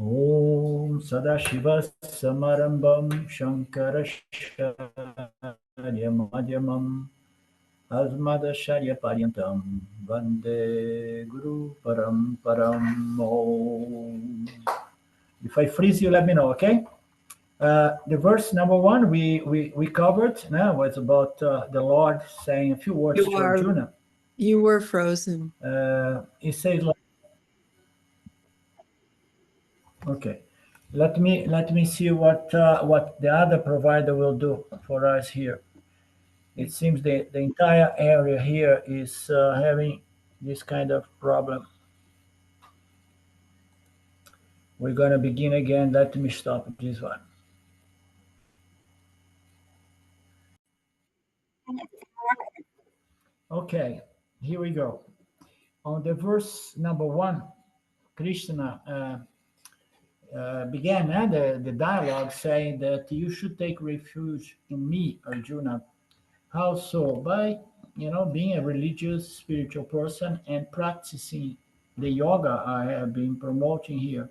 Om Sadashivassamarambam Shankaracharyamadhyamam Asmadacharyaparyantam Vande Guru Paramparam Om. If I freeze you, let me know, okay? The verse number one we covered now was about the Lord saying a few words to Arjuna. You were frozen. He says, like, okay, let me see what the other provider will do for us here. It seems the entire area here is having this kind of problem. We're going to begin again. Let me stop this one. Okay, here we go. On the verse number one, Krishna began the dialogue saying that you should take refuge in me, Arjuna. How so? By being a religious, spiritual person and practicing the yoga I have been promoting here.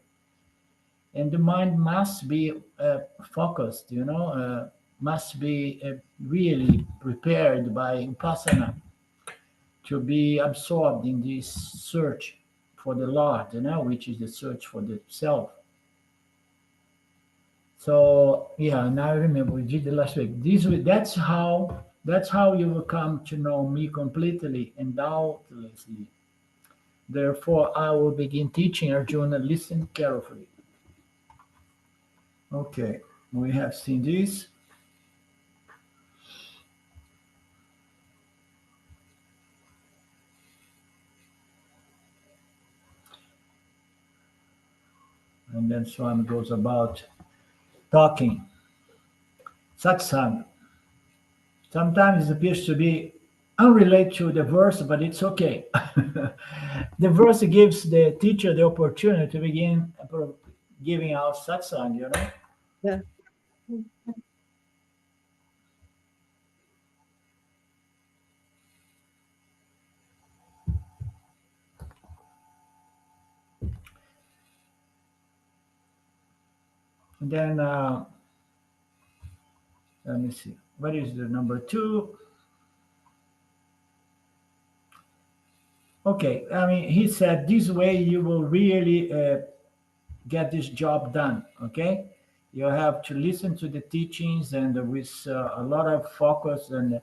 And the mind must be focused, must be really prepared by upasana to be absorbed in this search for the Lord, which is the search for the self. So yeah, now I remember we did the last week. That's how you will come to know me completely and doubtlessly. Therefore, I will begin teaching Arjuna. Listen carefully. Okay, we have seen this. And then Swami goes about talking. Satsang. Sometimes it appears to be unrelated to the verse, but it's okay. The verse gives the teacher the opportunity to begin giving out satsang, Yeah. And then, let me see. What is the number two? Okay, I mean, he said this way you will really get this job done. Okay, you have to listen to the teachings and with a lot of focus and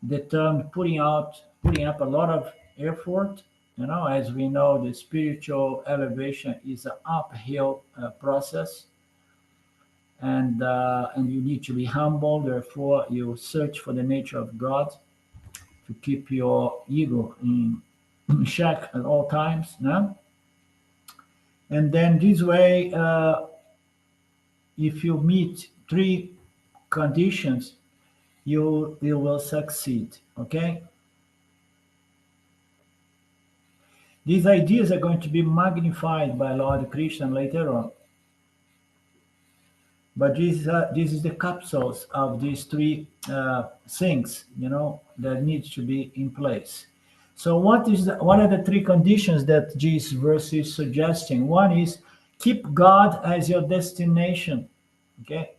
determined, putting up a lot of effort. As we know, the spiritual elevation is an uphill process, and you need to be humble. Therefore, you search for the nature of God to keep your ego in check at all times. No? And then this way, if you meet three conditions, you will succeed. Okay. These ideas are going to be magnified by Lord Krishna later on. But this is the capsules of these three things, that needs to be in place. So what are the three conditions that this verse is suggesting? One is keep God as your destination. Okay.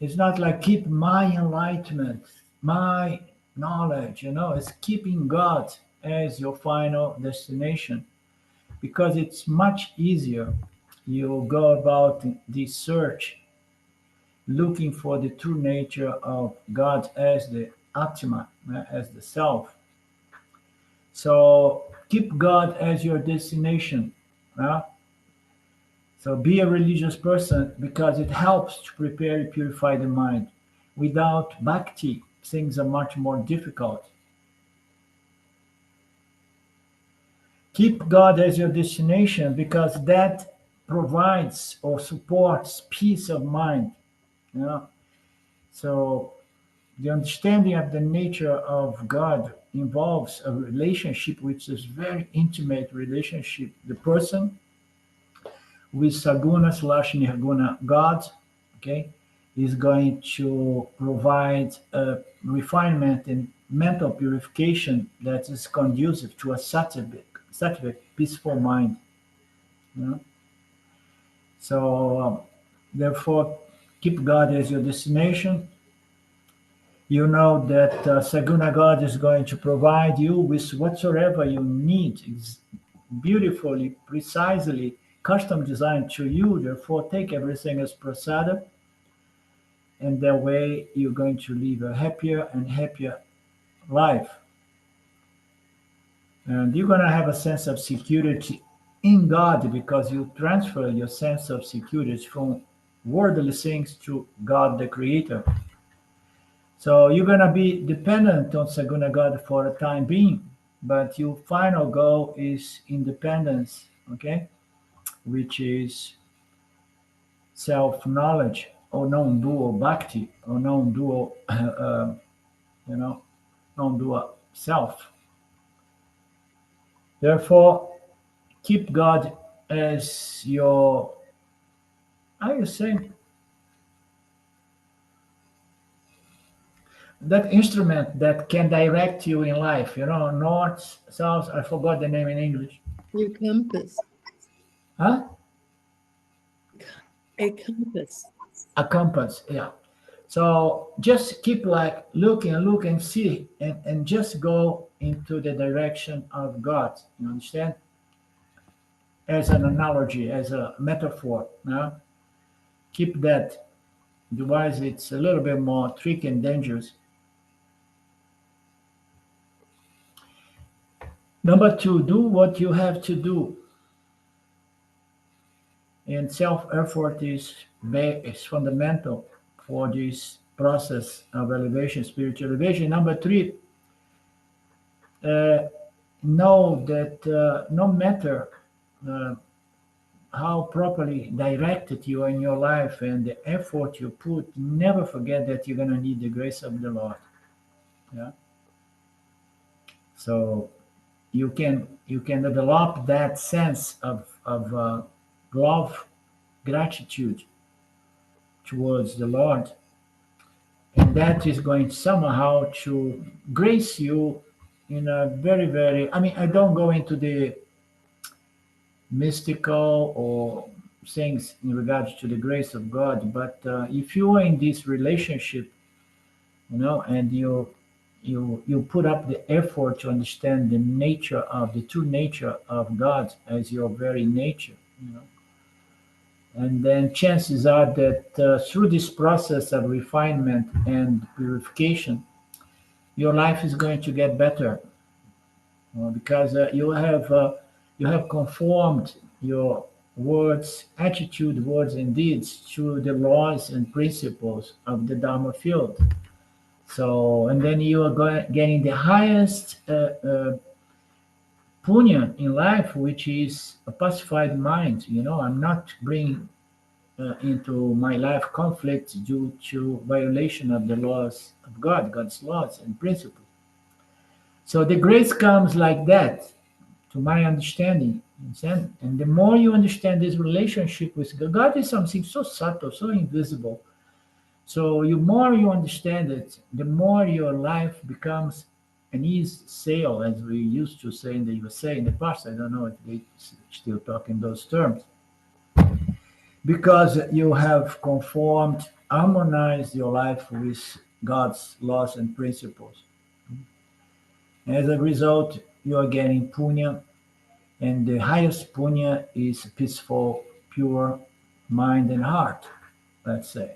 It's not like keep my enlightenment, my knowledge, it's keeping God as your final destination, because it's much easier. You go about this search looking for the true nature of God as the Atma, as the self. So keep God as your destination. So be a religious person because it helps to prepare and purify the mind. Without bhakti, things are much more difficult. Keep God as your destination because that provides or supports peace of mind. So the understanding of the nature of God involves a relationship which is very intimate relationship. The person with saguna/nirguna God, okay, is going to provide a refinement and mental purification that is conducive to a sattvic, peaceful mind. So, therefore, keep God as your destination. You know that Saguna God is going to provide you with whatsoever you need. It's beautifully, precisely custom designed to you. Therefore, take everything as prasada, and that way you're going to live a happier and happier life. And you're going to have a sense of security in God because you transfer your sense of security from worldly things to God, the Creator. So you're going to be dependent on Saguna God for a time being, but your final goal is independence, okay? Which is self-knowledge or non-dual bhakti or non-dual, non-dual self. Therefore, keep God as your, how you say, that instrument that can direct you in life, north, south, I forgot the name in English. Your compass. Huh? A compass. A compass, yeah. So just keep like looking, see, and just go into the direction of God. You understand? As an analogy, as a metaphor. Keep that. Otherwise, it's a little bit more tricky and dangerous. Number two, do what you have to do. And self-effort is fundamental for this process of elevation, spiritual elevation. Number three, uh, know that no matter uh, how properly directed you are in your life and the effort you put, never forget that you're going to need the grace of the Lord. Yeah. So you can develop that sense of love, gratitude towards the Lord, and that is going somehow to grace you in a very, very. I mean, I don't go into the mystical or things in regards to the grace of God. But if you are in this relationship, and you put up the effort to understand the nature of the true nature of God as your very nature, and then chances are that through this process of refinement and purification, your life is going to get better because you have conformed your words, attitude, words, and deeds to the laws and principles of the Dharma field. So, and then you are getting the highest punya in life, which is a pacified mind. I'm not bringing into my life conflicts due to violation of the laws of God, God's laws and principles. So the grace comes like that, to my understanding. Understand? And the more you understand this relationship with God, God is something so subtle, so invisible. So the more you understand it, the more your life becomes an easy sail, as we used to say in the USA in the past. I don't know if they still talk in those terms. Because you have conformed, harmonized your life with God's laws and principles. As a result, you are getting punya, and the highest punya is peaceful, pure mind and heart, let's say.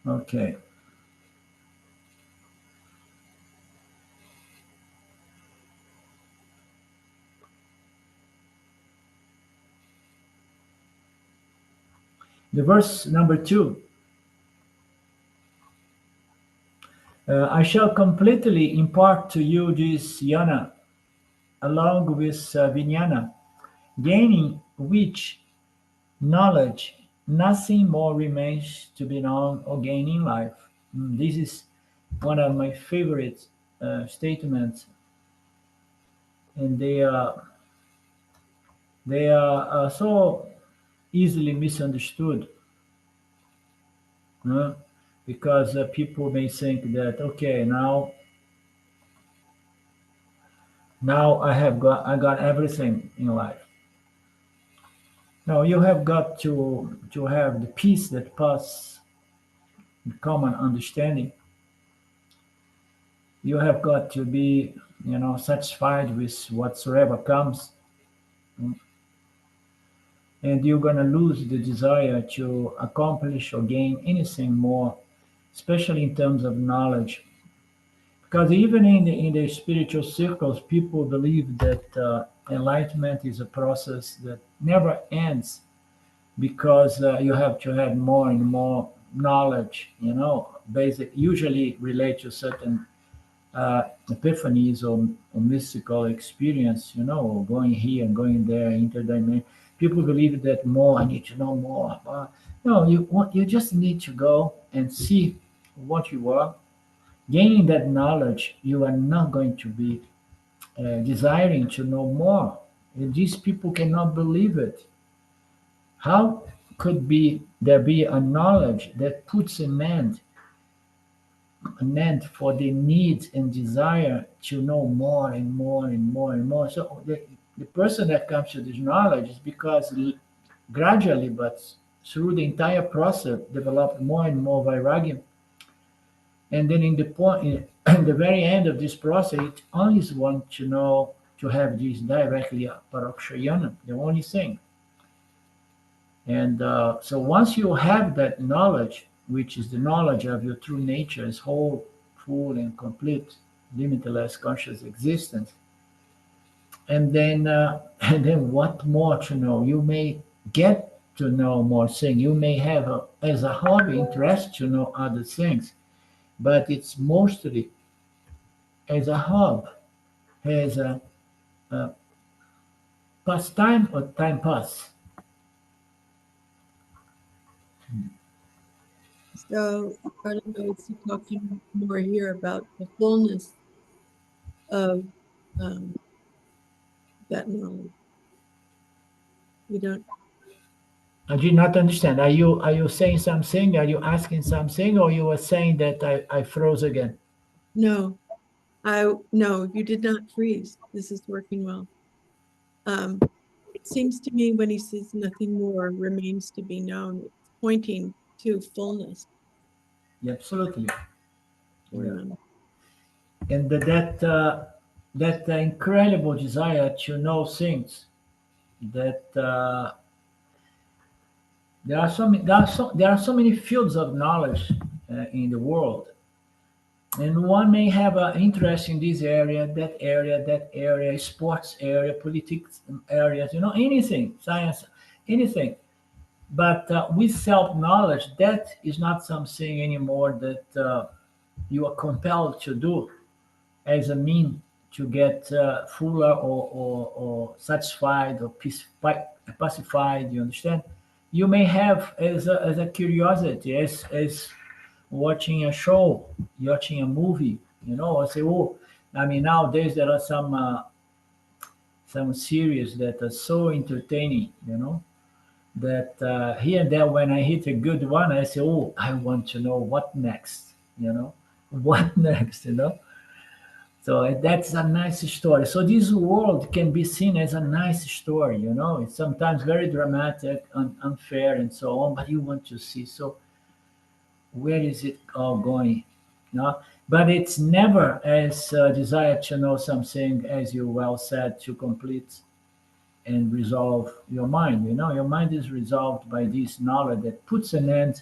Okay. The verse number 2. I shall completely impart to you this jnana, along with vijnana, gaining which knowledge nothing more remains to be known or gained in life. This is one of my favorite statements, and they are so easily misunderstood, because people may think that, okay, now I got everything in life. No, you have got to have the peace that passes common understanding. You have got to be, satisfied with whatsoever comes, mm, and you're gonna lose the desire to accomplish or gain anything more, especially in terms of knowledge. Because even in the spiritual circles, people believe that enlightenment is a process that never ends because you have to have more and more knowledge, basic, usually relate to certain epiphanies or mystical experience, or going here and going there, interdimension. People believe that more, I need to know more. No, you just need to go and see what you are. Gaining that knowledge, you are not going to be desiring to know more. And these people cannot believe it. How could there be a knowledge that puts an end for the need and desire to know more and more and more and more? So the person that comes to this knowledge is because gradually, but through the entire process, develop more and more vairagya. And then in the point, in the very end of this process, it only want to know to have this directly parokshayana, the only thing. And so once you have that knowledge, which is the knowledge of your true nature as whole, full, and complete, limitless conscious existence, and then and then what more to know? You may get to know more things. You may have as a hobby interest to know other things, but it's mostly as a hobby, as a pastime or time pass. So I don't know, is he talking more here about the fullness of um, that knowledge? We don't, I did not understand. Are you saying something? Are you asking something, or you were saying that I froze again? no, no, you did not freeze. This is working well. It seems to me when he says nothing more remains to be known, it's pointing to fullness. Yeah, absolutely. Yeah. Or, And that incredible desire to know things that there are so many fields of knowledge in the world, and one may have an interest in this area, sports area, politics areas, anything, science, anything. But with self knowledge, that is not something anymore that you are compelled to do as a mean to get fuller or satisfied or pacified. You understand? You may have as a curiosity, as watching a show, watching a movie. I say, oh, I mean, nowadays there are some series that are so entertaining. That here and there, when I hit a good one, I say, oh, I want to know what next. What next. So that's a nice story. So this world can be seen as a nice story. It's sometimes very dramatic, unfair, and so on. But you want to see. So where is it all going? But it's never as desire to know something, as you well said, to complete and resolve your mind. Your mind is resolved by this knowledge that puts an end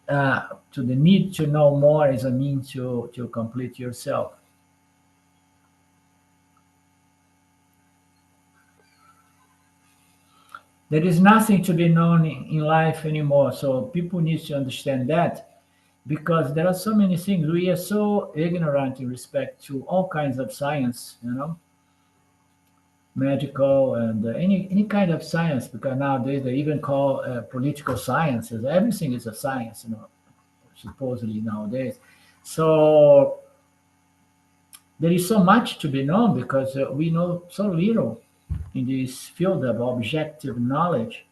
to the need to know more as a means to complete yourself. There is nothing to be known in life anymore. So people need to understand that, because there are so many things. We are so ignorant in respect to all kinds of science, medical and any kind of science, because nowadays they even call political sciences. Everything is a science, supposedly nowadays. So there is so much to be known because we know so little in this field of objective knowledge.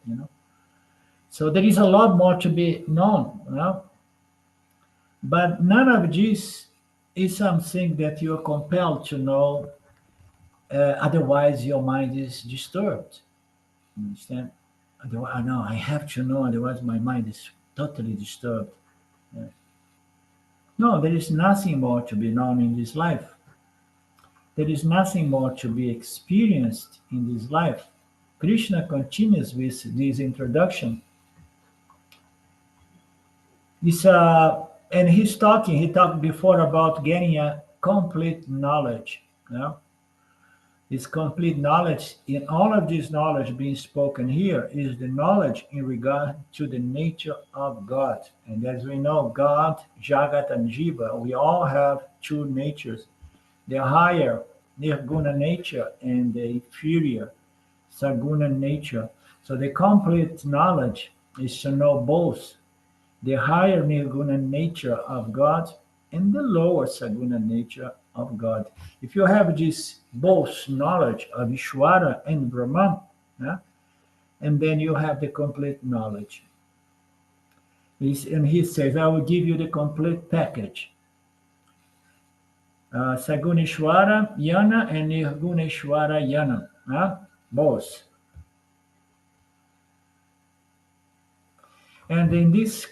So there is a lot more to be known, but none of this is something that you are compelled to know. Otherwise, your mind is disturbed. Understand? I know I have to know, otherwise my mind is totally disturbed. Yeah. No, there is nothing more to be known in this life. There is nothing more to be experienced in this life. Krishna continues with this introduction. And he talked before about getting a complete knowledge. You know? This complete knowledge, in all of this knowledge being spoken here, is the knowledge in regard to the nature of God. And as we know, God, Jagat, and Jiva, we all have two natures, the higher nirguna nature and the inferior saguna nature. So the complete knowledge is to know both the higher nirguna nature of God and the lower saguna nature of God. If you have this both knowledge of Ishvara and Brahman, yeah, and then you have the complete knowledge. And he says, I will give you the complete package. Saguneshwara Yana and Nirguneshwara Yana, both. And in this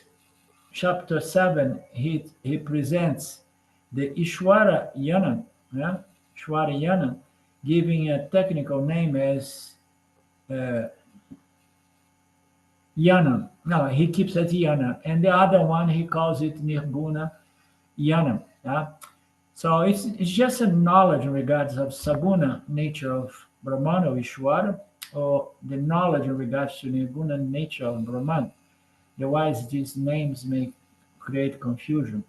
chapter 7, he presents the Ishvara Yana, Ishvara Yana, giving a technical name as Yana. No, he keeps it Yana. And the other one, he calls it Nirguna Yana. Yeah? So it's just a knowledge in regards of Saguna nature of Brahman or Ishvara, or the knowledge in regards to Nirguna nature of Brahman. Otherwise, these names may create confusion.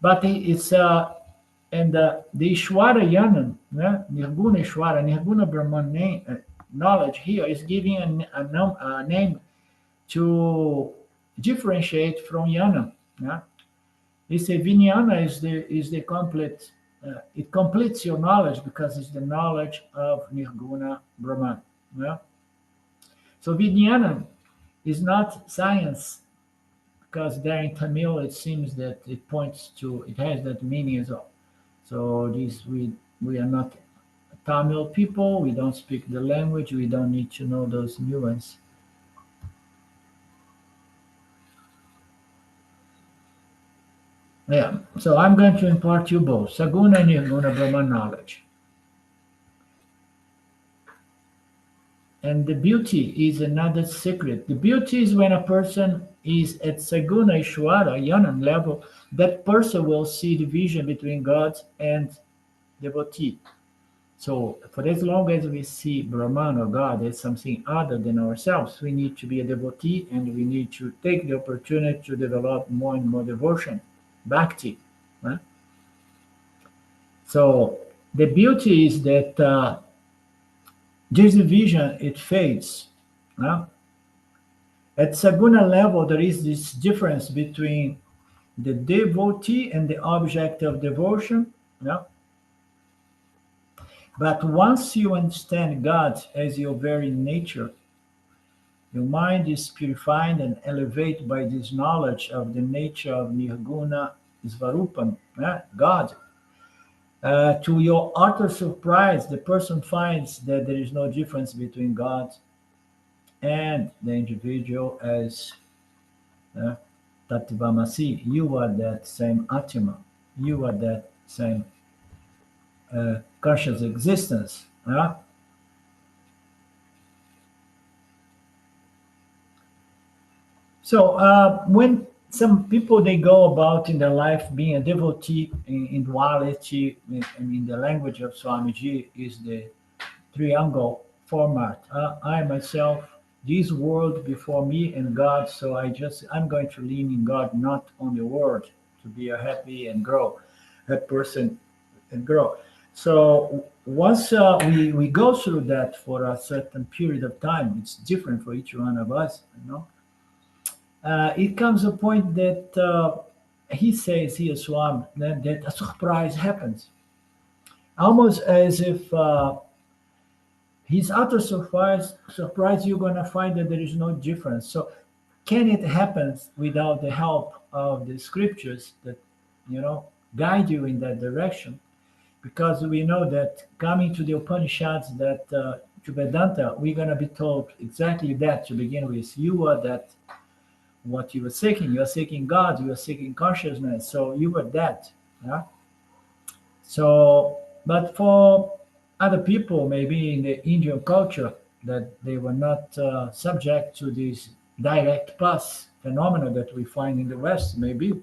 But it's and the Ishvara Yana, Nirguna Ishvara, Nirguna Brahman knowledge here is giving a name to differentiate from Yana. Yeah? It's a Vijnana is the complete. It completes your knowledge because it's the knowledge of Nirguna Brahman. Yeah? So Vijnana is not science, because there in Tamil it seems that it points to, it has that meaning as well. So this we are not Tamil people, we don't speak the language, we don't need to know those nuances. Yeah, so I'm going to impart you both, Saguna and Nirguna Brahman knowledge. And the beauty is another secret. The beauty is when a person is at Saguna Ishvara Yana level, that person will see the vision between God and devotee. So for as long as we see Brahman or God as something other than ourselves, we need to be a devotee and we need to take the opportunity to develop more and more devotion, bhakti. Right? So the beauty is that this vision, it fades. At Saguna level, there is this difference between the devotee and the object of devotion. But once you understand God as your very nature, your mind is purified and elevated by this knowledge of the nature of Nirguna Svarupam, God. To your utter surprise, the person finds that there is no difference between God and the individual as Tattvamasi. You are that same Atma. You are that same conscious existence. So when some people, they go about in their life being a devotee in duality, in the language of Swamiji, is the triangle format. I myself, this world before me and God, so I'm going to lean in God, not on the world, to be a happy and grow, that person and grow. So once we go through that for a certain period of time, it's different for each one of us, it comes a point that he says here, Swami, that a surprise happens, almost as if his utter surprise, you're going to find that there is no difference. So can it happen without the help of the scriptures that, guide you in that direction? Because we know that coming to the Upanishads, that to Vedanta, we're going to be told exactly that to begin with. You are that, what you are seeking. You are seeking God, you are seeking consciousness. So you are that. Yeah? So, but for other people, maybe in the Indian culture, that they were not subject to this direct path phenomena that we find in the West, maybe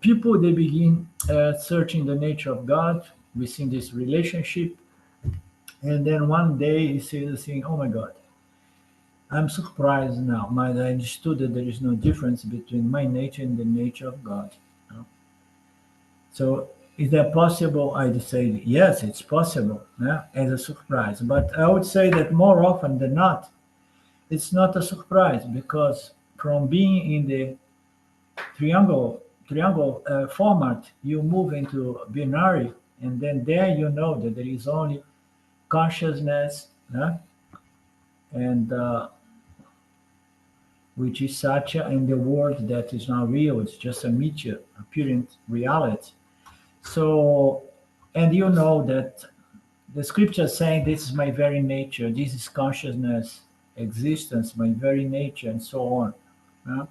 people, they begin searching the nature of God within this relationship, and then one day he says, saying, "Oh my God, I'm surprised now. I understood that there is no difference between my nature and the nature of God." You know? So is that possible? I'd say yes, it's possible, yeah, as a surprise. But I would say that more often than not, it's not a surprise, because from being in the triangle format, you move into binary, and then there you know that there is only consciousness, yeah, and which is satya, and the world that is not real. It's just a meteor, apparent reality. So, and you know that the scripture is saying, "This is my very nature. This is consciousness, existence, my very nature," and so on. Yeah?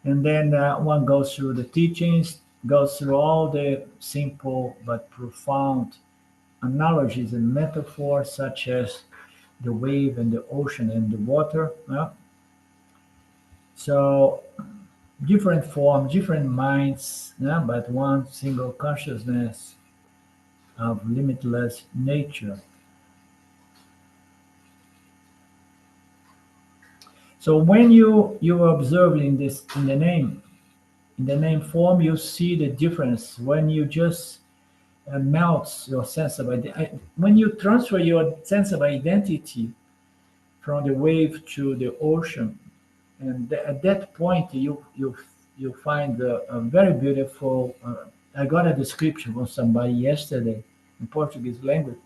And then one goes through the teachings, goes through all the simple but profound analogies and metaphors, such as the wave and the ocean and the water. Yeah? So different forms, different minds, yeah, but one single consciousness of limitless nature. So when you observe in this, in the name form, you see the difference when you just melts your sense of identity. When you transfer your sense of identity from the wave to the ocean, and at that point you find a very beautiful. I got a description from somebody yesterday in Portuguese language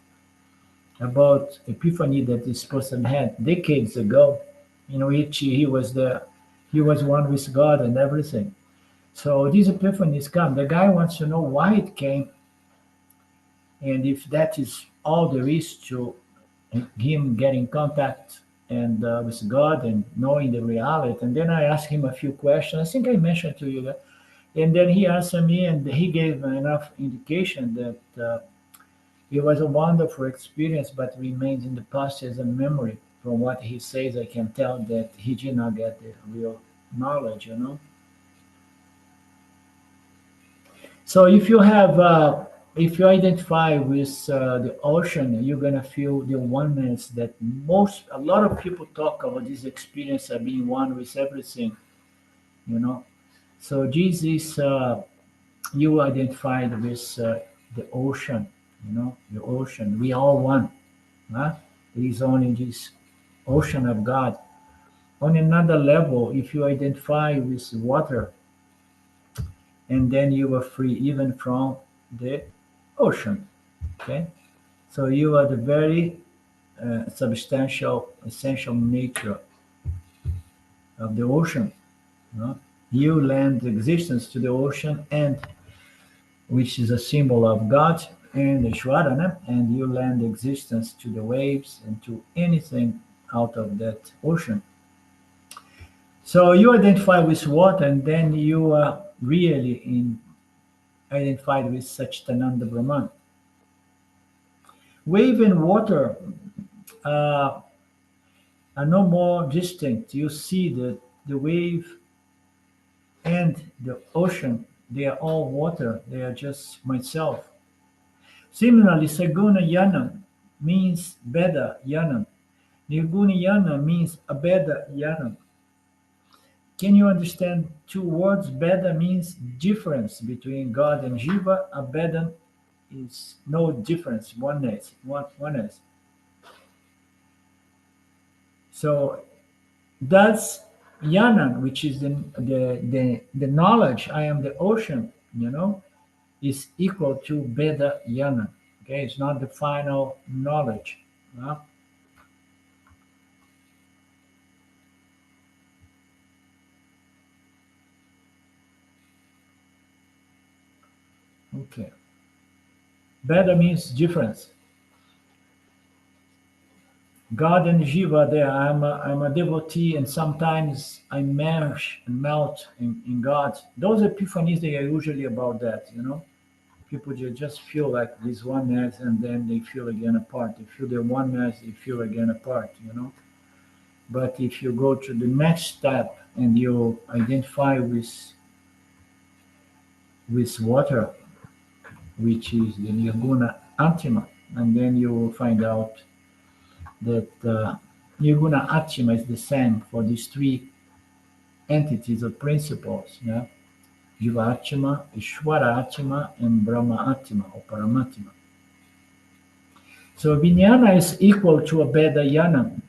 about epiphany that this person had decades ago, in which he was one with God and everything. So these epiphanies come. The guy wants to know why it came, and if that is all there is to him getting contact and with God and knowing the reality. And then I asked him a few questions. I think I mentioned to you that, and then he answered me, and he gave enough indication that it was a wonderful experience, but remains in the past as a memory. From what he says, I can tell that he did not get the real knowledge. You know. So if you identify with the ocean, you're gonna feel the oneness that a lot of people talk about, this experience of being one with everything, you know. So Jesus, you identified with the ocean, you know, the ocean. We all one, huh? There is only this ocean of God. On another level, if you identify with water, and then you are free even from the ocean. Okay, so you are the very substantial, essential nature of the ocean. You know? You lend existence to the ocean, and which is a symbol of God and Ishwarana, and you lend existence to the waves and to anything out of that ocean. So you identify with water, and then you are really identified with Satchitananda Brahman. Wave and water uh, are no more distinct. You see that the wave and the ocean, they are all water. They are just myself. Similarly, Saguna Yanam means Beda Yanam. Nirguna Yanam means Abeda Yanam. Can you understand two words? Beda means difference between God and Jiva. Abeda is no difference, oneness, oneness. So that's Yanan, which is the knowledge. I am the ocean, you know, is equal to Beda Yanan. Okay, it's not the final knowledge. No? Okay. Beda means difference. God and Jiva there. I'm a devotee, and sometimes I merge and melt in God. Those epiphanies, they are usually about that, you know. People just feel like this oneness, and then they feel again apart. They feel the oneness, they feel again apart, you know. But if you go to the next step and you identify with water, which is the nirguna antima, and then you will find out that nirguna atma is the same for these three entities or principles, yeah? Jiva Atma, Ishwara Atma, and Brahma Atma or Paramatma. So Vijnana is equal to a Veda Yana.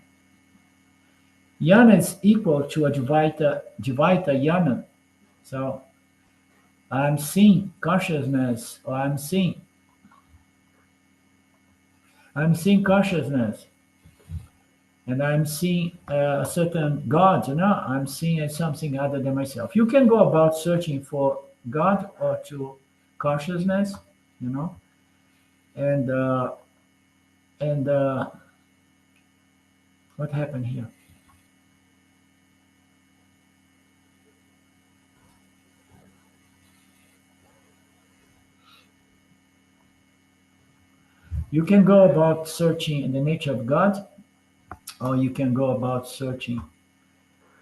Yana is equal to a Dvaita Yana. So I'm seeing consciousness, or I'm seeing consciousness, and I'm seeing a certain God, you know, I'm seeing something other than myself. You can go about searching for God or to consciousness, you know, and what happened here? You can go about searching in the nature of God, or you can go about searching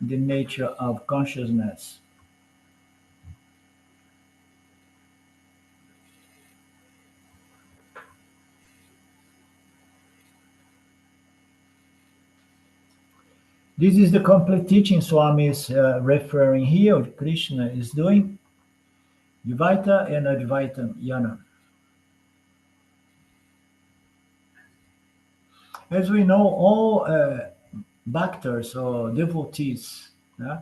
the nature of consciousness. This is the complete teaching Swami is referring here, Krishna is doing. Dvaita and Advaita Yana. As we know, all bhaktars or devotees, yeah,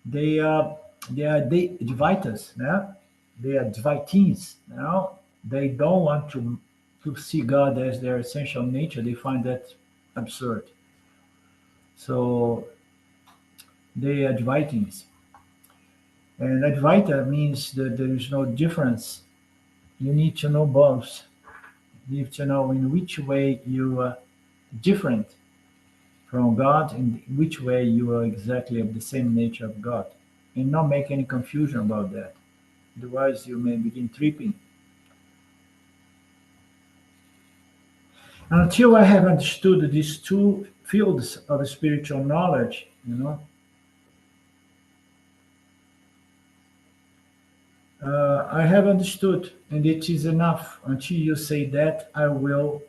they are Dvaitas, yeah? They are Dvaitins. You know? They don't want to see God as their essential nature. They find that absurd. So they are Dvaitins. And Advaita means that there is no difference. You need to know both. You need to know in which way you are different from God and in which way you are exactly of the same nature of God. And not make any confusion about that. Otherwise, you may begin tripping. Until I have understood these two fields of spiritual knowledge, you know, I have understood, and it is enough. Until you say that, I will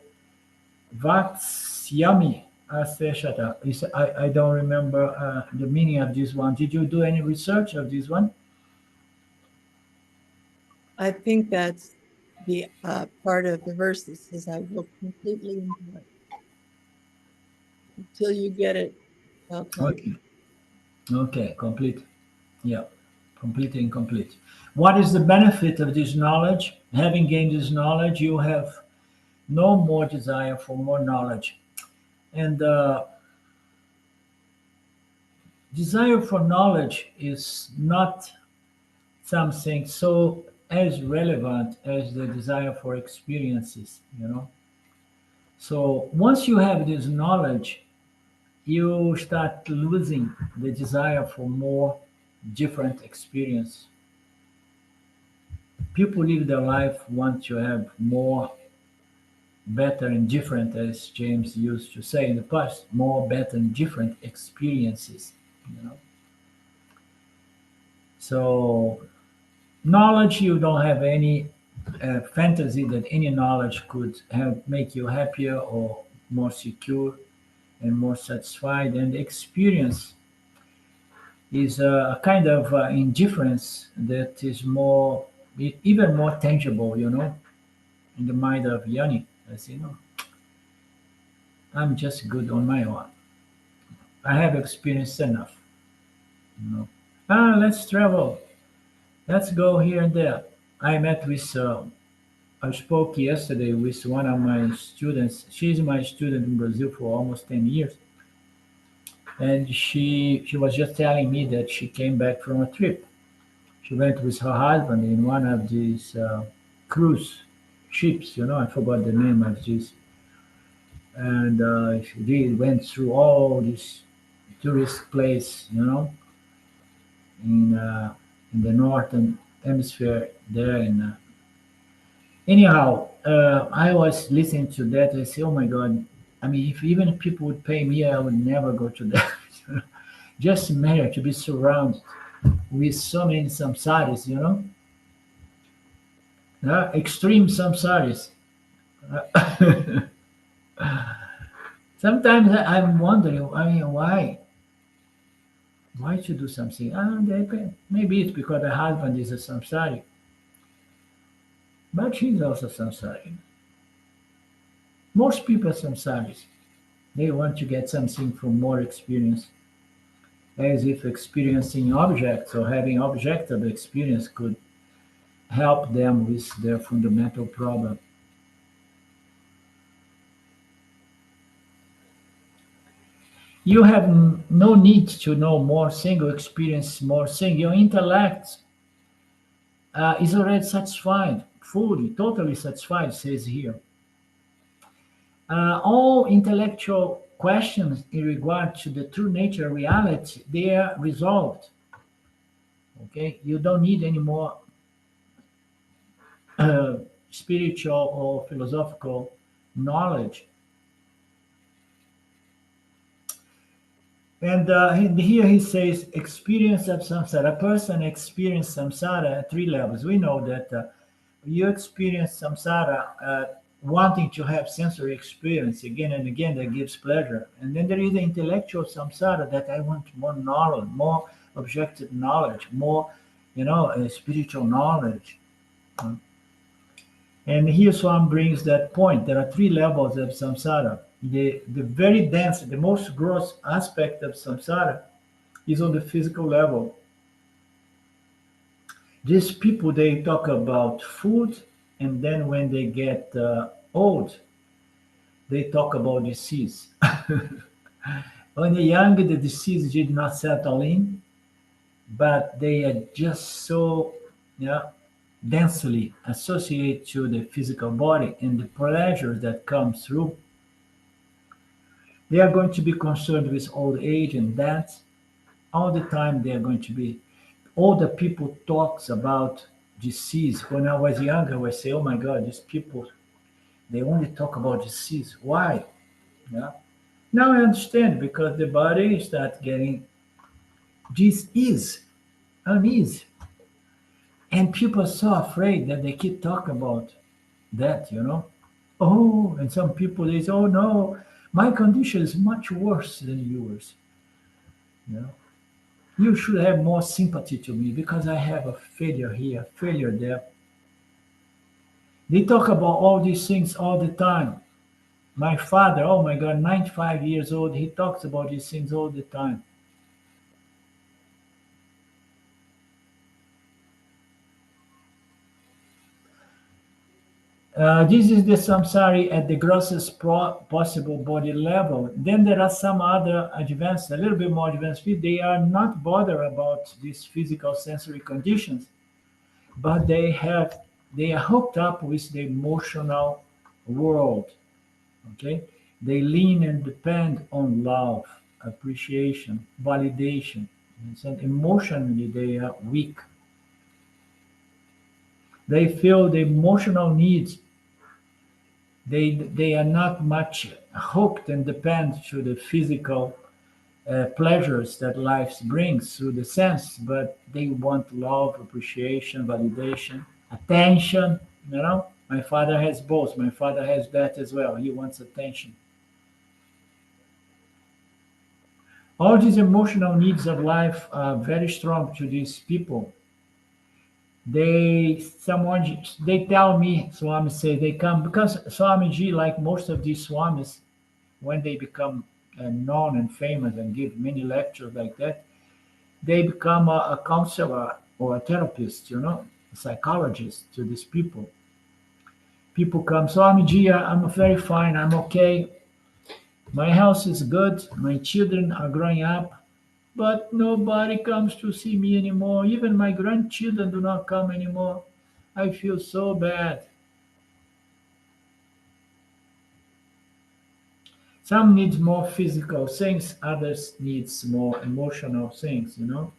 Vatsyami Aseshata. I don't remember the meaning of this one. Did you do any research of this one? I think that's the part of the verse that says, I will completely enjoy. Until you get it, I'll tell you. Okay, complete. Yeah, complete and incomplete. What is the benefit of this knowledge? Having gained this knowledge, you have no more desire for more knowledge. And desire for knowledge is not something so as relevant as the desire for experiences, you know. So once you have this knowledge, you start losing the desire for more different experience. People live their life want to have more, better, and different, as James used to say in the past, more, better, and different experiences, you know. So knowledge, you don't have any fantasy that any knowledge could have make you happier or more secure and more satisfied. And experience is a kind of indifference that is more, even more tangible, you know, in the mind of Yanni. As you know, I'm just good on my own. I have experienced enough, you know. Let's travel. Let's go here and there. I met with I spoke yesterday with one of my students. She's my student in Brazil for almost 10 years. And she was just telling me that she came back from a trip. She went with her husband in one of these cruise ships, you know, I forgot the name of this and they went through all this tourist place, in the northern hemisphere there. And anyhow, I was listening to that. I say, oh my God! I mean, if even people would pay me, I would never go to that. Just imagine to be surrounded with so many samsaris, extreme samsaris. Sometimes I'm wondering, I mean, why? Why to do something? Maybe it's because the husband is a samsari, but she's also samsari. Most people are samsaris. They want to get something from more experience, as if experiencing objects or having objective experience could help them with their fundamental problem. You have no need to know more thing or experience more thing. Your intellect is already satisfied, fully, totally satisfied, says here. All intellectual questions in regard to the true nature of reality, they are resolved. Okay, you don't need any more uh, spiritual or philosophical knowledge. And here he says, experience of samsara. A person experiences samsara at three levels. We know that you experience samsara wanting to have sensory experience again and again that gives pleasure. And then there is the intellectual samsara that I want more knowledge, more objective knowledge, more, spiritual knowledge. And here Swam brings that point. There are three levels of samsara. The very dense, the most gross aspect of samsara is on the physical level. These people, they talk about food, and then when they get old, they talk about disease. When they're young, the disease did not settle in, but they are just so, densely associated to the physical body and the pleasures that come through. They are going to be concerned with old age and death. All the time they are going to be. Older people talks about disease. When I was younger, I would say, oh my God, these people, they only talk about disease. Why? Yeah. Now I understand, because the body starts getting disease, unease. And people are so afraid that they keep talking about that. Oh, and some people, they say, oh no, my condition is much worse than yours. You know, you should have more sympathy to me because I have a failure here, failure there. They talk about all these things all the time. My father, oh my God, 95 years old, he talks about these things all the time. This is the samsari at the grossest possible body level. Then there are some other advanced, a little bit more advanced people. They are not bothered about these physical sensory conditions, but they are hooked up with the emotional world. Okay, they lean and depend on love, appreciation, validation. And so emotionally, they are weak. They feel the emotional needs. They are not much hooked and depend to the physical pleasures that life brings through the sense, but they want love, appreciation, validation, attention. My father has both. My father has that as well. He wants attention. All these emotional needs of life are very strong to these people. They tell me, Swami say they come because Swamiji, like most of these Swamis, when they become known and famous and give many lectures like that, they become a counselor or a therapist, a psychologist to these people. People come, Swamiji, I'm very fine, I'm okay. My house is good, my children are growing up, but nobody comes to see me anymore. Even my grandchildren do not come anymore. I feel so bad. Some needs more physical things, others needs more emotional things, you know.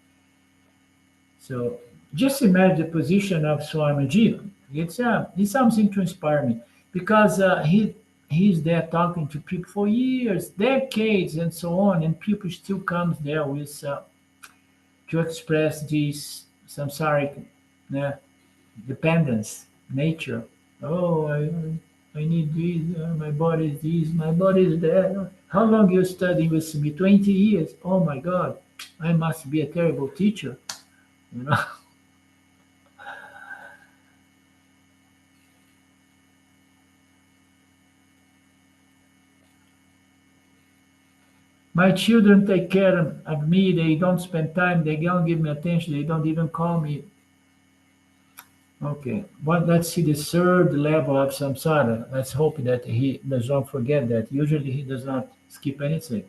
So just imagine the position of Swamiji. It's something to inspire me because he's there talking to people for years, decades, and so on, and people still comes there with to express this samsaric dependence, nature. Oh, I need this. My body is this. My body is that. How long you studying with me? 20 years. Oh my God, I must be a terrible teacher. You know. My children take care of me. They don't spend time. They don't give me attention. They don't even call me. Okay. Well, let's see the third level of samsara. Let's hope that he does not forget that. Usually he does not skip anything.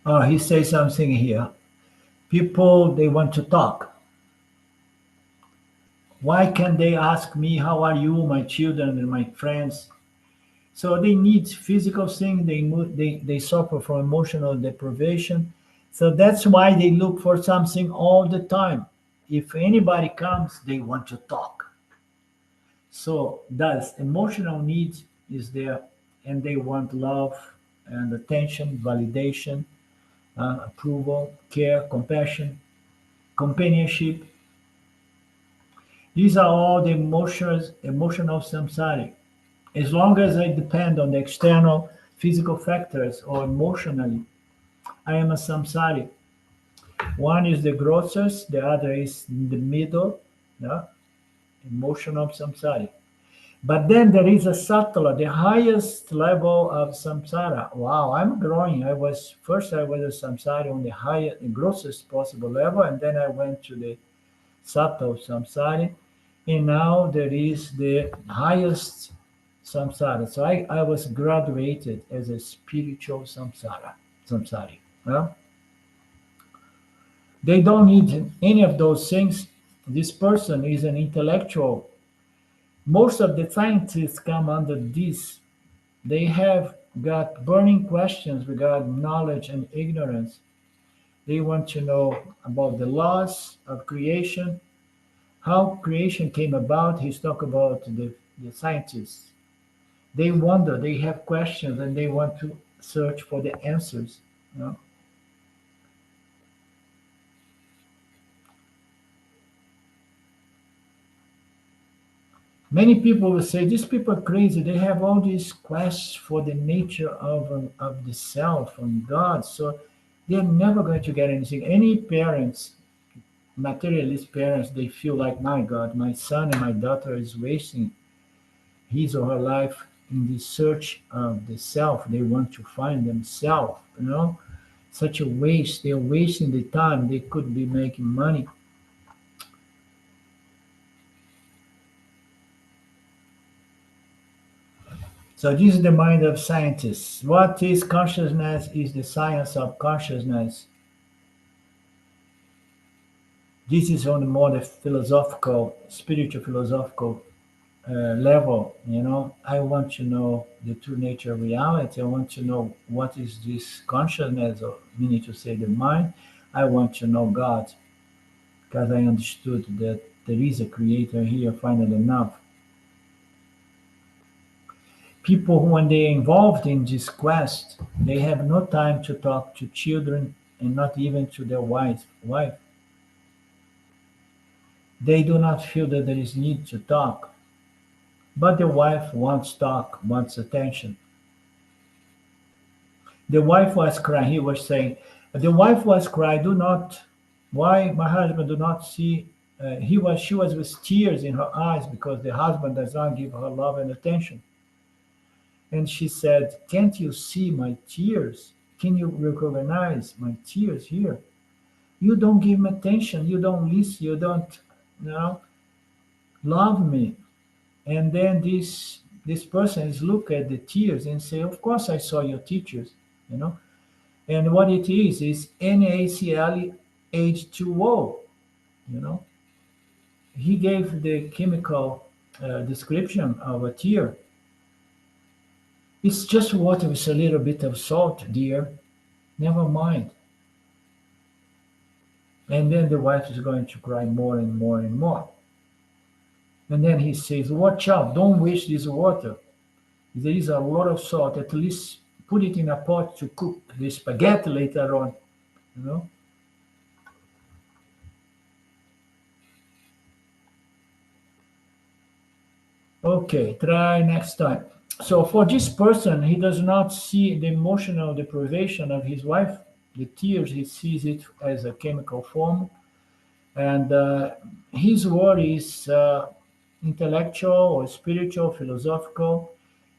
Oh, he says something here. People, they want to talk. Why can't they ask me, how are you, my children and my friends? So they need physical things. They suffer from emotional deprivation. So that's why they look for something all the time. If anybody comes, they want to talk. So thus emotional needs is there, and they want love and attention, validation, approval, care, compassion, companionship. These are all the emotional samsaric. As long as I depend on the external physical factors or emotionally, I am a samsari. One is the grossest, the other is in the middle, yeah? Emotional samsari. But then there is a subtler, the highest level of samsara. Wow, I'm growing. I was a samsari on the highest, the grossest possible level, and then I went to the subtle samsari, and now there is the highest samsara. So I was graduated as a spiritual samsari. Well, they don't need any of those things. This person is an intellectual. Most of the scientists come under this. They have got burning questions regarding knowledge and ignorance. They want to know about the laws of creation, how creation came about. He's talking about the scientists. They wonder, they have questions, and they want to search for the answers. You know? Many people will say, these people are crazy. They have all these quests for the nature of the self and God. So they're never going to get anything. Any parents, materialist parents, they feel like, my God, my son and my daughter is wasting his or her life in the search of the self. They want to find themselves, you know? Such a waste. They're wasting the time. They could be making money. So this is the mind of scientists. What is consciousness? Is the science of consciousness. This is on the more the philosophical, spiritual philosophical level. You know, I want to know the true nature of reality. I want to know what is this consciousness, or meaning to say the mind. I want to know God because I understood that there is a creator here, finally enough. People who, when they're involved in this quest, they have no time to talk to children and not even to their wife. They do not feel that there is need to talk, but the wife wants talk, wants attention. The wife was crying. He was saying, the wife was crying. Do not, why my husband do not see? She was with tears in her eyes because the husband does not give her love and attention. And she said, can't you see my tears? Can you recognize my tears here? You don't give me attention. You don't listen. You don't, you know, love me. And then this person is look at the tears and say, of course I saw your tears, you know. And what it is NaClH2O, you know. He gave the chemical description of a tear. It's just water with a little bit of salt, dear. Never mind. And then the wife is going to cry more and more and more. And then he says, watch out, don't waste this water. There is a lot of salt. At least put it in a pot to cook the spaghetti later on, you know. Okay, try next time. So for this person, he does not see the emotional deprivation of his wife, the tears, he sees it as a chemical form. And his worry is intellectual or spiritual, philosophical.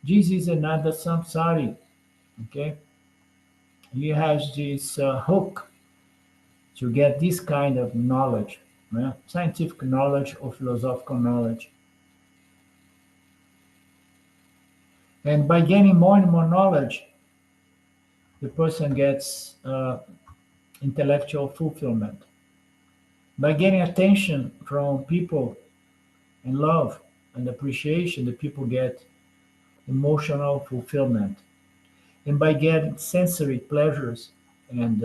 This is another samsari, okay? He has this hook to get this kind of knowledge, yeah? Scientific knowledge or philosophical knowledge. And by gaining more and more knowledge, the person gets intellectual fulfillment. By getting attention from people and love and appreciation, the people get emotional fulfillment. And by getting sensory pleasures, and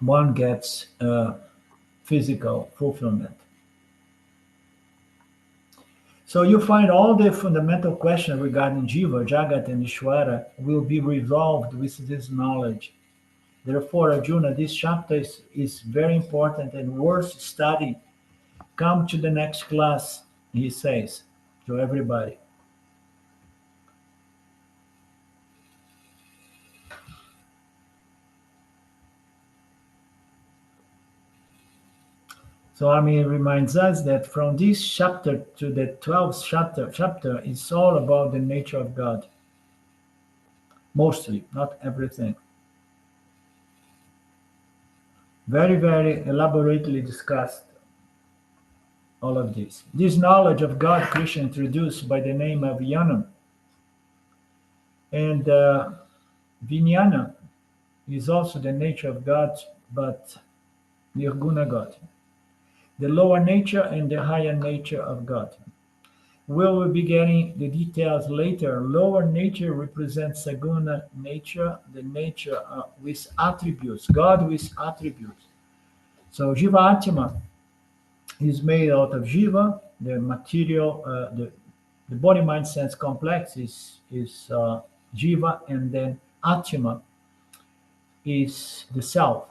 one gets physical fulfillment. So you find all the fundamental questions regarding Jiva, Jagat, and Ishvara will be resolved with this knowledge. Therefore, Arjuna, this chapter is very important and worth studying. Come to the next class, he says to everybody. So Ami reminds us that from this chapter to the 12th chapter is all about the nature of God. Mostly, not everything. Very, very elaborately discussed all of this. This knowledge of God, Krishna introduced by the name of Jnana. And Vijnana is also the nature of God, but Nirguna God. The lower nature and the higher nature of God. We will be getting the details later. Lower nature represents Saguna nature, the nature with attributes, God with attributes. So Jiva Atma is made out of Jiva, the material, the body, mind, sense complex is Jiva, and then Atma is the self.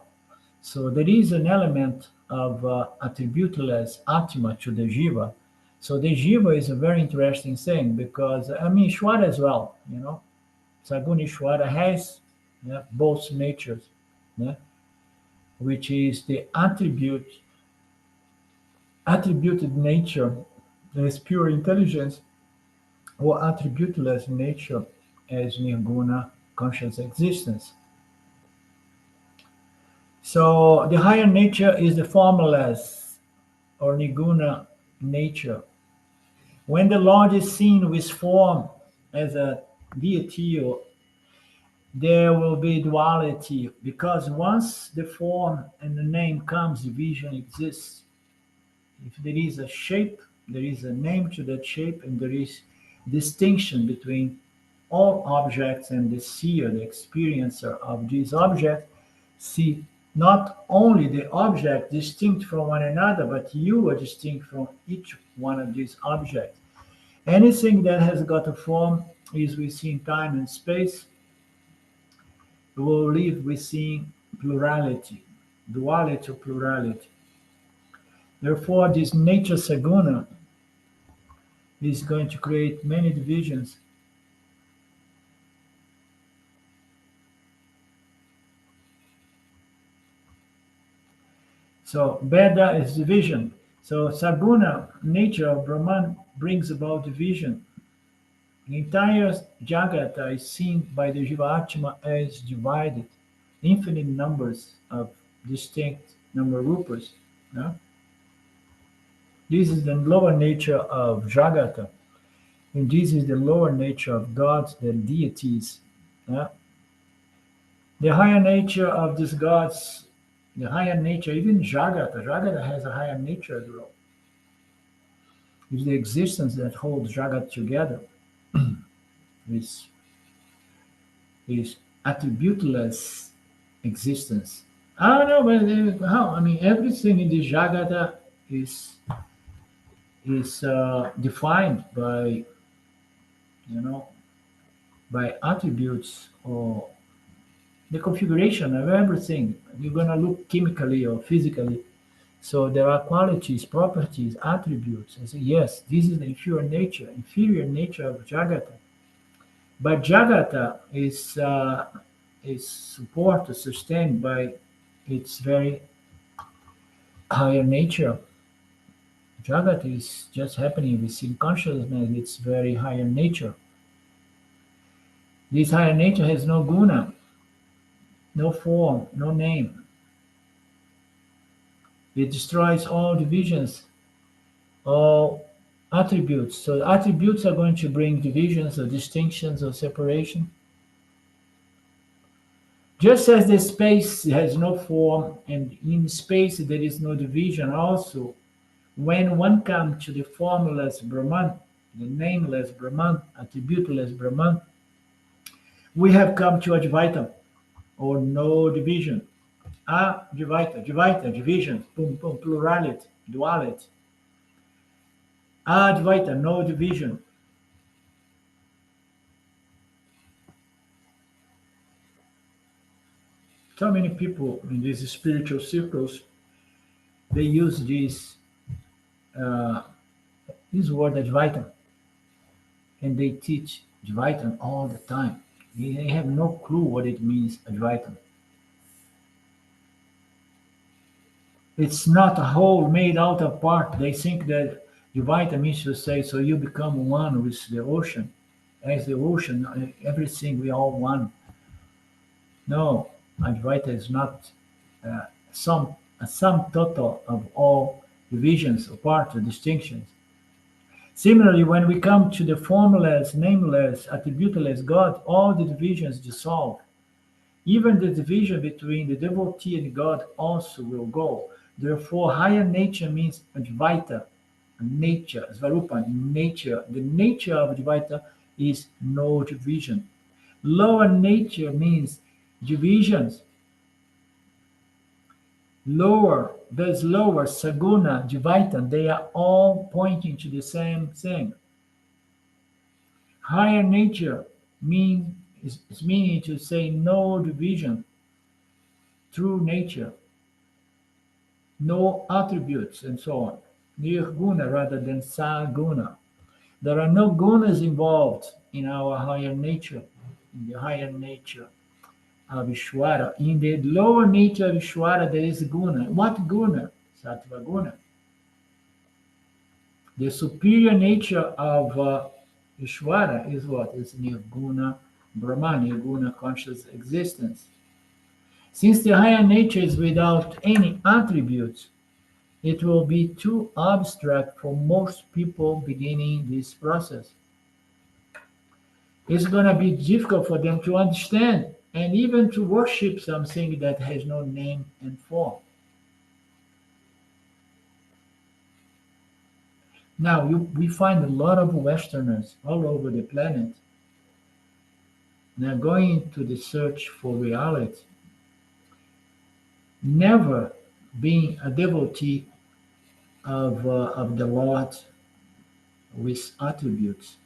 So there is an element of attributeless Atma to the Jiva. So the Jiva is a very interesting thing because, I mean, Ishvara as well, you know. Saguna Ishvara has both natures, which is the attributed nature as pure intelligence, or attributeless nature as Nirguna conscious existence. So the higher nature is the formless or Nirguna nature. When the Lord is seen with form as a deity, there will be duality, because once the form and the name comes, vision exists. If there is a shape, there is a name to that shape, and there is distinction between all objects, and the seer, the experiencer of this object, see not only the object distinct from one another, but you are distinct from each one of these objects. Anything that has got a form is within time and space, will live within plurality, duality or plurality. Therefore, this nature Saguna is going to create many divisions. So Veda is division. So Saguna, nature of Brahman, brings about division. The entire Jagata is seen by the Jivatma as divided, infinite numbers of distinct number rupas. Yeah? This is the lower nature of Jagata, and this is the lower nature of gods, the deities. Yeah? The higher nature of these gods, the higher nature, even Jagata has a higher nature as well. It's the existence that holds Jagat together. is is attributeless existence. I don't know, but how? I mean, everything in the Jagata is defined by, you know, by attributes or the configuration of everything. You're gonna look chemically or physically. So there are qualities, properties, attributes. I say, yes, this is the inferior nature of Jagata. But Jagata is supported, sustained by its very higher nature. Jagat is just happening within consciousness, its very higher nature. This higher nature has no guna, no form, no name. It destroys all divisions, all attributes. So attributes are going to bring divisions or distinctions or separation. Just as the space has no form, and in space there is no division also, when one comes to the formless Brahman, the nameless Brahman, attributeless Brahman, we have come to Advaita, or no division. Advaita, division, plurality, duality. Advaita, no division. So many people in these spiritual circles, they use this word Advaita, and they teach Advaita all the time. They have no clue what it means, Advaita. It's not a whole made out of part. They think that Advaita means to say, so you become one with the ocean. As the ocean, everything we all one. No, Advaita is not uh, a sum total of all divisions or parts or distinctions. Similarly, when we come to the formless, nameless, attributeless God, all the divisions dissolve. Even the division between the devotee and God also will go. Therefore, higher nature means Advaita, nature, Svarupa, nature. The nature of Advaita is no division. Lower nature means divisions. There's lower, Saguna, Advaita, they are all pointing to the same thing. Higher nature is meaning to say no division, true nature, no attributes, and so on. Nirguna rather than saguna. There are no gunas involved in our higher nature, in the higher nature of Ishwara. In the lower nature of Ishwara, there is guna. What guna? Sattva guna. The superior nature of Ishwara is what? Is Nirguna Brahman, Nirguna conscious existence. Since the higher nature is without any attributes, it will be too abstract for most people beginning this process. It's going to be difficult for them to understand and even to worship something that has no name and form. Now, we find a lot of Westerners all over the planet now going into the search for reality, never being a devotee of the Lord with attributes.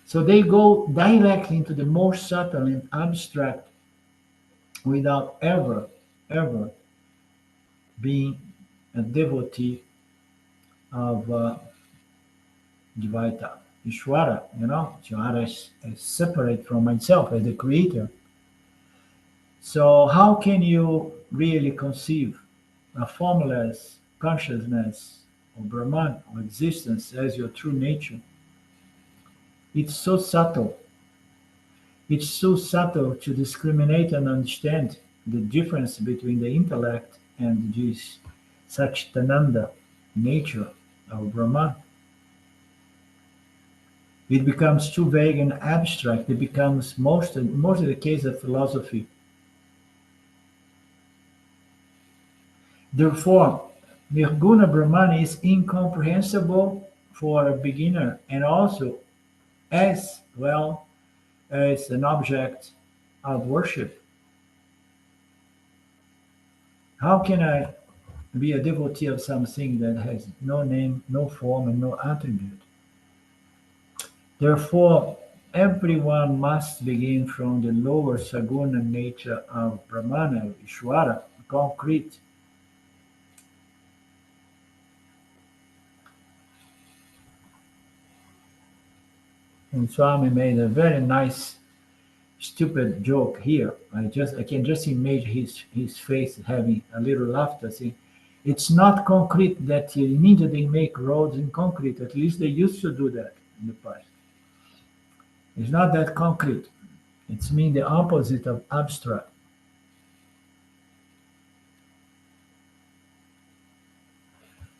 So they go directly into the most subtle and abstract without ever being a devotee of Dvaita. Ishwara, Ishwara is separate from myself as the creator. So how can you really conceive a formless consciousness or Brahman or existence as your true nature? It's so subtle. It's so subtle to discriminate and understand the difference between the intellect and this Satchitananda nature of Brahman. It becomes too vague and abstract. It becomes most of the case of philosophy. Therefore, Nirguna Brahman is incomprehensible for a beginner and also as well as an object of worship. How can I be a devotee of something that has no name, no form, and no attribute? Therefore, everyone must begin from the lower Saguna nature of Brahmana, Ishvara, concrete. And Swami made a very nice, stupid joke here. I can just imagine his face having a little laughter. See, it's not concrete that you immediately make roads in concrete. At least they used to do that in the past. It's not that concrete. It's mean the opposite of abstract.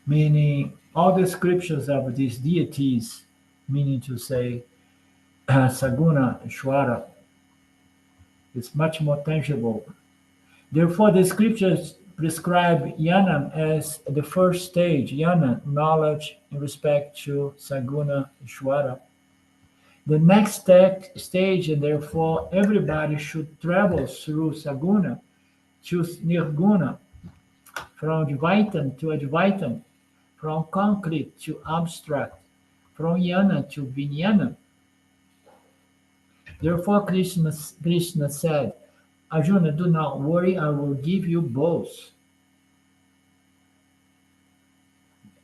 Meaning all descriptions of these deities, meaning to say Saguna, Ishvara, is much more tangible. Therefore, the scriptures prescribe jnana as the first stage, jnana, knowledge in respect to Saguna, Ishvara. The next stage, and therefore everybody should travel through Saguna to Nirguna, from Advaitam to Advaitam, from concrete to abstract, from jnana to vijnana. Therefore, Krishna said, Arjuna, do not worry, I will give you both.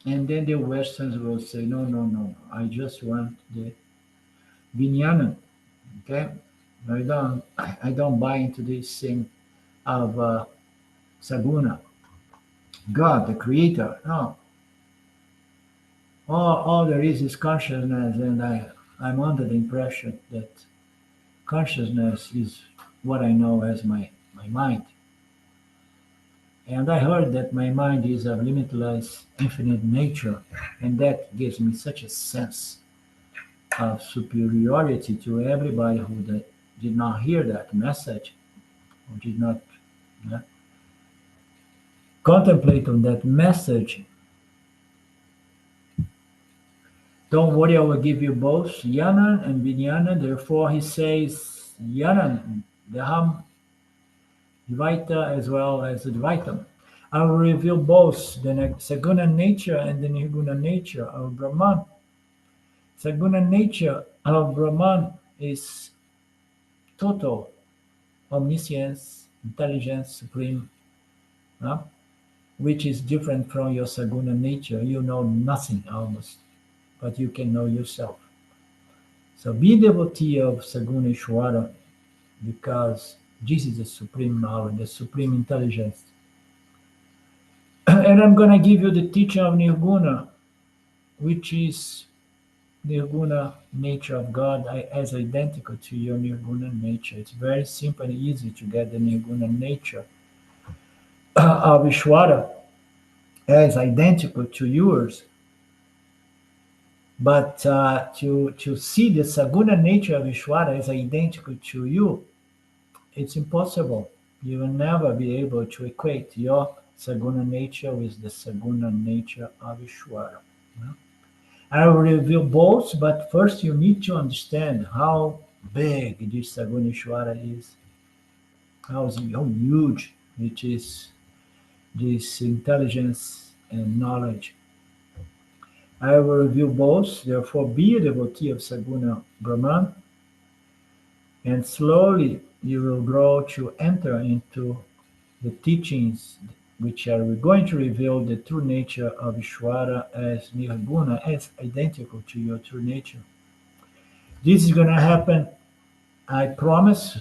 And then the Westerns will say, no, no, no, I just want the vijnana. Okay? I don't buy into this thing of Saguna, God, the creator. No. All there is consciousness, and I'm under the impression that consciousness is what I know as my mind. And I heard that my mind is of limitless, infinite nature, and that gives me such a sense of superiority to everybody who did not hear that message, or did not contemplate on that message. Don't worry, I will give you both jnana and vijnana. Therefore, he says jnana, deham, Dvaita as well as Advaitam. I will reveal both the Saguna nature and the Nirguna nature of Brahman. Saguna nature of Brahman is total omniscience, intelligence, supreme, which is different from your Saguna nature. You know nothing almost, but you can know yourself. So be devotee of Saguna Ishvara, because this is the supreme knowledge, the supreme intelligence. And I'm going to give you the teaching of Nirguna, which is Nirguna nature of God as identical to your Nirguna nature. It's very simple and easy to get the Nirguna nature of Ishvara as identical to yours. But to see the Saguna nature of Ishvara as identical to you, it's impossible. You will never be able to equate your Saguna nature with the Saguna nature of Ishvara. I will reveal both, but first you need to understand how big this Saguna Ishvara is, how huge it is, this intelligence and knowledge. I will reveal both, therefore be a devotee of Saguna Brahman, and slowly you will grow to enter into the teachings which are going to reveal the true nature of Ishvara as Nirguna, as identical to your true nature. This is going to happen, I promise.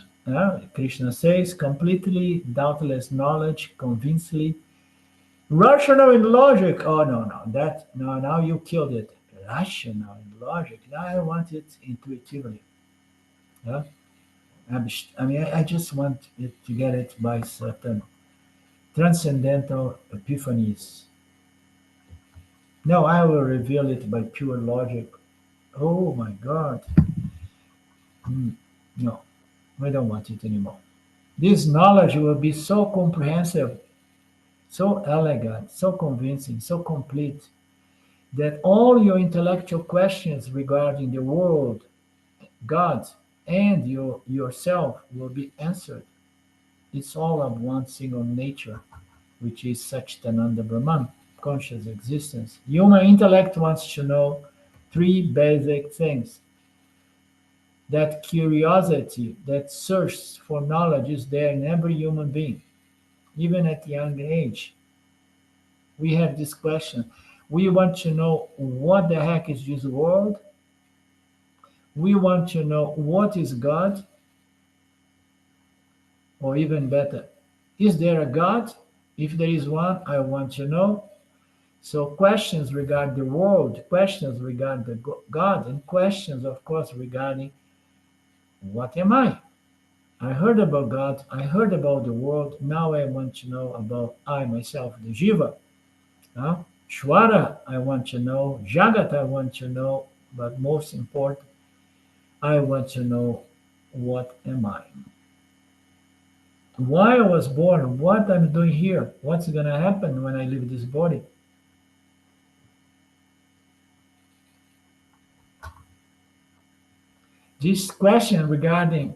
Krishna says, completely, doubtless knowledge, convincingly, rational in logic. Oh, no, now you killed it. Rational in logic. Now I want it intuitively. Yeah? I just want it to get it by certain transcendental epiphanies. No, I will reveal it by pure logic. Oh my God. No, we don't want it anymore. This knowledge will be so comprehensive, so elegant, so convincing, so complete, that all your intellectual questions regarding the world, God, and yourself will be answered. It's all of one single nature, which is Satchitananda Brahman, conscious existence. Human intellect wants to know three basic things. That curiosity, that search for knowledge is there in every human being, even at young age. We have this question. We want to know what the heck is this world? We want to know what is God, or even better, is there a God? If there is one, I want to know. So questions regarding the world, questions regarding the God, and questions, of course, regarding what am I? I heard about God, I heard about the world, now I want to know about I myself, the Jiva. Shwara, I want to know, Jagat, I want to know, but most important, I want to know what am I? Why I was born, what I'm doing here, what's going to happen when I leave this body. This question regarding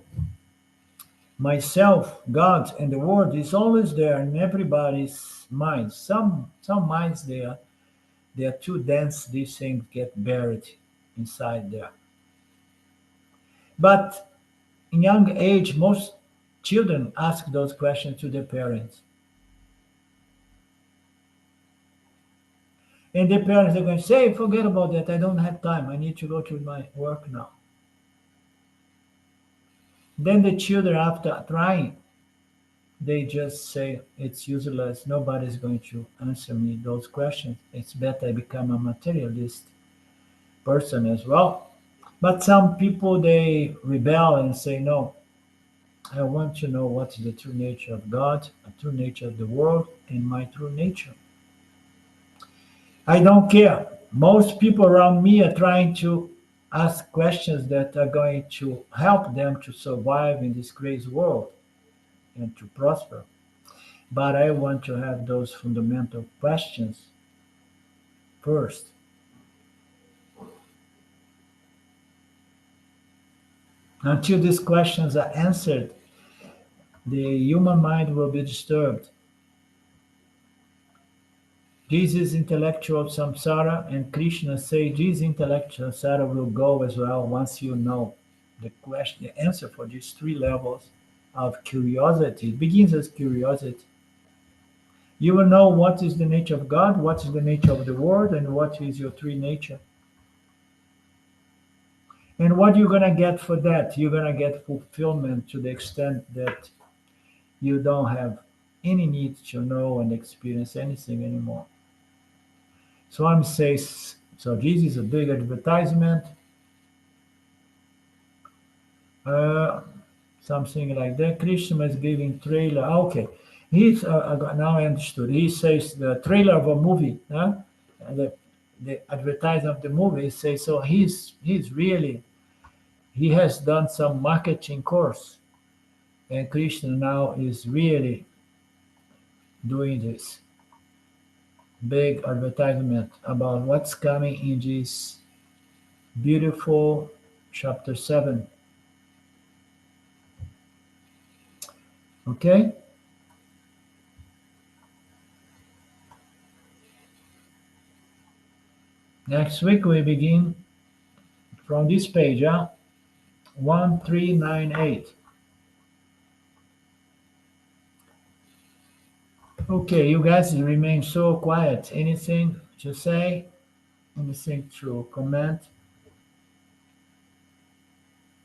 myself, God, and the world is always there in everybody's mind. Some minds they are too dense, these things get buried inside there. But in young age, most children ask those questions to their parents. And the parents are going to say, forget about that, I don't have time, I need to go to my work now. Then the children, after trying, they just say, it's useless, nobody's going to answer me those questions. It's better I become a materialist person as well. But some people, they rebel and say, no, I want to know what is the true nature of God, the true nature of the world, and my true nature. I don't care. Most people around me are trying to ask questions that are going to help them to survive in this crazy world and to prosper. But I want to have those fundamental questions first. Until these questions are answered, the human mind will be disturbed. This is intellectual samsara, and Krishna says this intellectual samsara will go as well once you know the question, the answer for these three levels of curiosity. It begins as curiosity. You will know what is the nature of God, what is the nature of the world, and what is your true nature. And what you're gonna get for that? You're gonna get fulfillment to the extent that you don't have any need to know and experience anything anymore. So I'm saying, so this is a big advertisement, uh, something like that. Krishna is giving trailer. Okay, he's now I understood. He says the trailer of a movie, the the advertisement of the movie. He says so. He's really he has done some marketing course, and Krishna now is really doing this big advertisement about what's coming in this beautiful chapter 7. Okay? Next week we begin from this page, 1398. Okay, you guys remain so quiet. Anything to say? Anything to comment?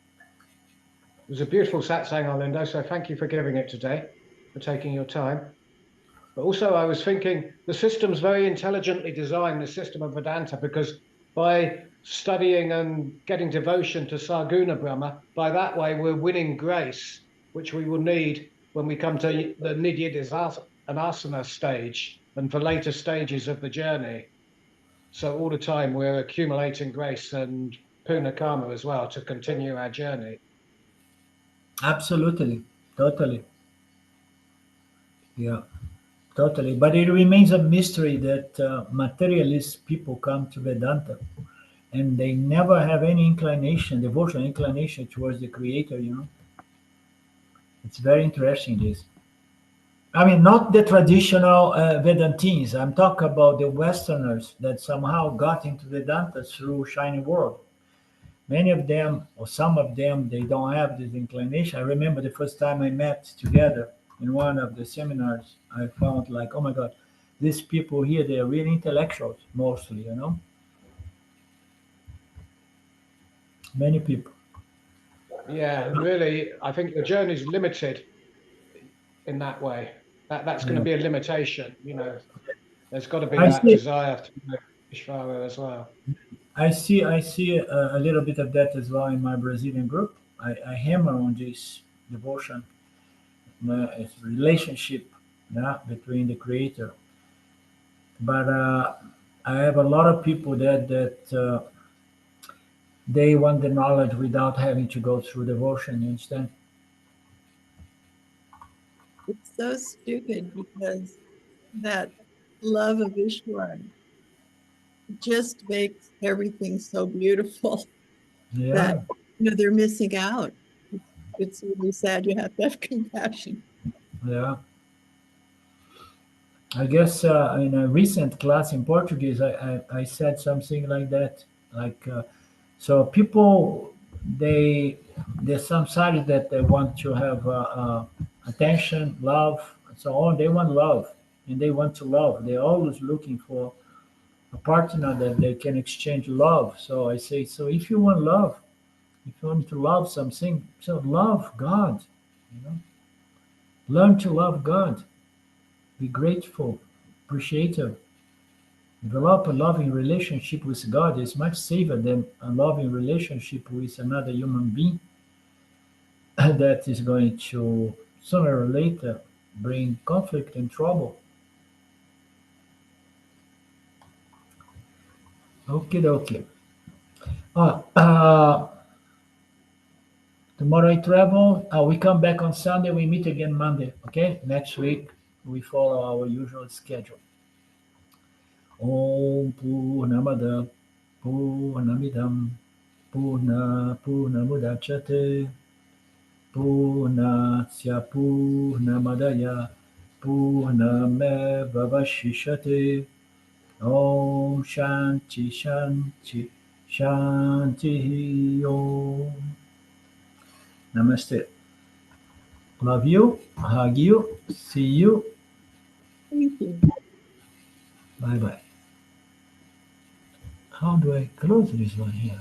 It was a beautiful satsang, Arlindo, so thank you for giving it today, for taking your time. But also I was thinking the system's very intelligently designed, the system of Vedanta, because by studying and getting devotion to Sarguna Brahma, by that way we're winning grace, which we will need when we come to the Nidhyadhyasana stage and for later stages of the journey. So all the time we're accumulating grace and Puna Karma as well to continue our journey. Absolutely, totally. Yeah, totally. But it remains a mystery that materialist people come to Vedanta and they never have any inclination, devotional inclination towards the Creator, you know. It's very interesting, this. I mean, not the traditional Vedantins. I'm talking about the Westerners that somehow got into Vedanta through Shining World. Many of them, or some of them, they don't have this inclination. I remember the first time I met together in one of the seminars, I found like, oh my God, these people here, they're really intellectuals, mostly, you know. Many people. Yeah, really, I think the journey is limited in that way. That's going to be a limitation, you know. There's got to be I that see. desire to know Ishvara as well. I see a little bit of that as well in my Brazilian group. I hammer on this devotion, it's relationship, yeah, between the Creator. But I have a lot of people that they want the knowledge without having to go through devotion. You understand? It's so stupid because that love of Ishwar just makes everything so beautiful that Yeah, they're missing out. It's really sad. You have to have compassion. yeah. I guess in a recent class in Portuguese, I said something like that. Like, so people, they, there's some side that they want to have attention, love, and so on. They want love and they want to love. They're always looking for a partner that they can exchange love. So I say, so if you want love, if you want to love something, so love God, you know, learn to love God, be grateful, appreciative. Develop a loving relationship with God is much safer than a loving relationship with another human being that is going to sooner or later bring conflict and trouble. Okay, okay. Tomorrow I travel. We come back on Sunday. We meet again Monday. Okay, next week we follow our usual schedule. Om Purnamada Purnamidam Purnamudachyate Purnasya Purnamadaya Purnamevavaśiṣyatē. Om Shanti Shanti Shanti Om. Namaste. Love you, hug you, see you. Thank you. Bye bye. How do I close this one here?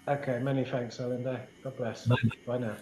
Okay, many thanks, Alinda. God bless. Bye. Bye now.